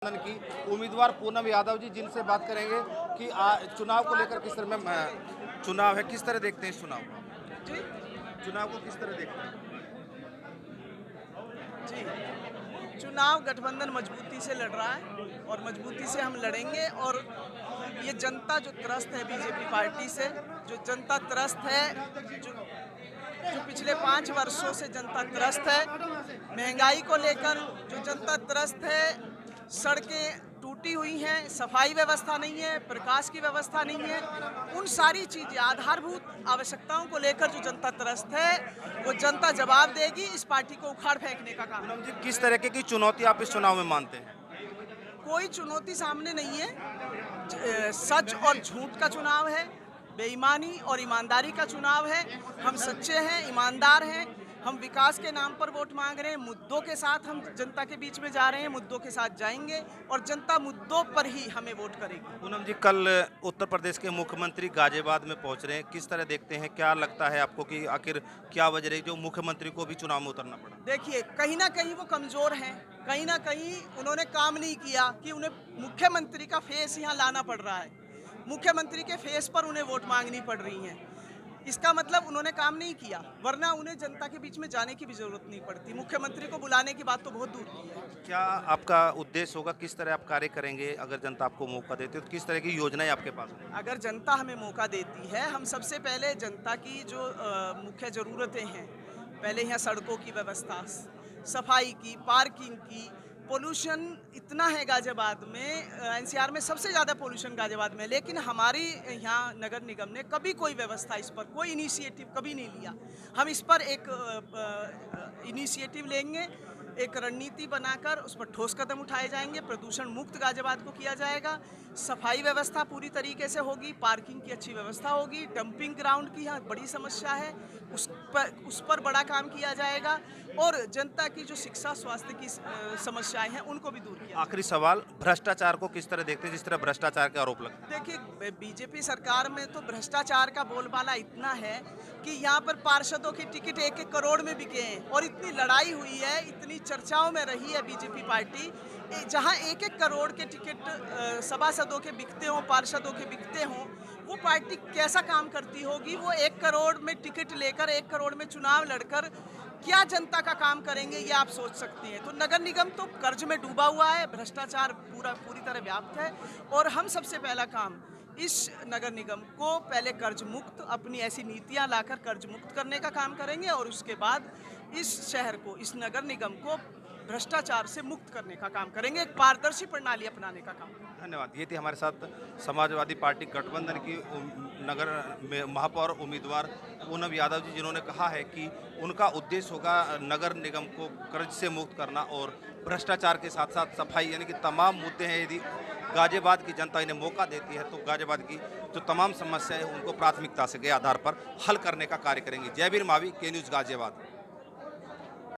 की उम्मीदवार पूनम यादव जी, जिनसे बात करेंगे कि चुनाव को लेकर किस तरह में चुनाव है, किस तरह देखते हैं इस चुनाव को? जी, चुनाव को किस तरह देखते हैं? जी। चुनाव गठबंधन मजबूती से लड़ रहा है और मजबूती से हम लड़ेंगे और ये जनता जो त्रस्त है बीजेपी पार्टी से, जो जनता त्रस्त है, जो जो पिछले 5 वर्षों से जनता त्रस्त है, महंगाई को लेकर जो जनता त्रस्त है, सड़कें टूटी हुई हैं, सफाई व्यवस्था नहीं है, प्रकाश की व्यवस्था नहीं है, उन सारी चीज़ें आधारभूत आवश्यकताओं को लेकर जो जनता त्रस्त है, वो जनता जवाब देगी, इस पार्टी को उखाड़ फेंकने का काम। पूनम जी, किस तरीके की चुनौती आप इस चुनाव में मानते हैं? कोई चुनौती सामने नहीं है। सच और झूठ का चुनाव है, बेईमानी और ईमानदारी का चुनाव है। हम सच्चे हैं, ईमानदार हैं, हम विकास के नाम पर वोट मांग रहे हैं, मुद्दों के साथ हम जनता के बीच में जा रहे हैं, मुद्दों के साथ जाएंगे और जनता मुद्दों पर ही हमें वोट करेगी। पूनम जी, कल उत्तर प्रदेश के मुख्यमंत्री गाजियाबाद में पहुंच रहे हैं, किस तरह देखते हैं, क्या लगता है आपको कि आखिर क्या वजह रही जो मुख्यमंत्री को भी चुनाव में उतरना पड़ा? देखिए, कहीं न कहीं वो कमज़ोर हैं, कहीं न कहीं उन्होंने काम नहीं किया कि उन्हें मुख्यमंत्री का फेस यहाँ लाना पड़ रहा है। मुख्यमंत्री के फेस पर उन्हें वोट माँगनी पड़ रही हैं। इसका मतलब उन्होंने काम नहीं किया, वरना उन्हें जनता के बीच में जाने की भी ज़रूरत नहीं पड़ती। मुख्यमंत्री को बुलाने की बात तो बहुत दूर की है। क्या आपका उद्देश्य होगा, किस तरह आप कार्य करेंगे अगर जनता आपको मौका देती है, तो किस तरह की योजनाएं आपके पास हैं? अगर जनता हमें मौका देती है, हम सबसे पहले जनता की जो मुख्य ज़रूरतें हैं, पहले यहाँ सड़कों की व्यवस्था, सफाई की, पार्किंग की, पोल्यूशन इतना है गाज़ियाबाद में, एनसीआर में सबसे ज़्यादा पोल्यूशन गाज़ियाबाद में है, लेकिन हमारी यहाँ नगर निगम ने कभी कोई व्यवस्था इस पर, कोई इनिशिएटिव कभी नहीं लिया। हम इस पर एक इनिशिएटिव लेंगे, एक रणनीति बनाकर उस पर ठोस कदम उठाए जाएंगे, प्रदूषण मुक्त गाज़ियाबाद को किया जाएगा, सफाई व्यवस्था पूरी तरीके से होगी, पार्किंग की अच्छी व्यवस्था होगी, डंपिंग ग्राउंड की यहाँ बड़ी समस्या है, उस पर बड़ा काम किया जाएगा और जनता की जो शिक्षा स्वास्थ्य की समस्याएं हैं उनको भी दूर किया जाएगा। आखिरी सवाल, भ्रष्टाचार को किस तरह देखते हैं, जिस तरह भ्रष्टाचार के आरोप लगते हैं? देखिए, बीजेपी सरकार में तो भ्रष्टाचार का बोलबाला इतना है कि यहाँ पर पार्षदों की टिकट 1-1 करोड़ में बिके हैं और इतनी लड़ाई हुई है, इतनी चर्चाओं में रही है बीजेपी पार्टी, जहाँ 1-1 करोड़ के टिकट सभासदों के बिकते हों, पार्षदों के बिकते हों, वो पार्टी कैसा काम करती होगी? वो 1 करोड़ में टिकट लेकर 1 करोड़ में चुनाव लड़कर क्या जनता का काम करेंगे, ये आप सोच सकते हैं। तो नगर निगम तो कर्ज में डूबा हुआ है, भ्रष्टाचार पूरी तरह व्याप्त है और हम सबसे पहला काम इस नगर निगम को पहले कर्ज मुक्त, अपनी ऐसी नीतियां लाकर कर्ज मुक्त करने का काम करेंगे और उसके बाद इस शहर को, इस नगर निगम को भ्रष्टाचार से मुक्त करने का काम करेंगे, एक पारदर्शी प्रणाली अपनाने का काम। धन्यवाद। ये थी हमारे साथ समाजवादी पार्टी गठबंधन की नगर में महापौर उम्मीदवार पूनम यादव जी, जिन्होंने कहा है कि उनका उद्देश्य होगा नगर निगम को कर्ज से मुक्त करना और भ्रष्टाचार के साथ साथ सफाई, यानी कि तमाम मुद्दे हैं। यदि गाजियाबाद की जनता इन्हें मौका देती है तो गाजियाबाद की जो तमाम समस्याएं हैं उनको प्राथमिकता से के आधार पर हल करने का कार्य करेंगे। जय वीर मावी, के न्यूज़ गाजियाबाद।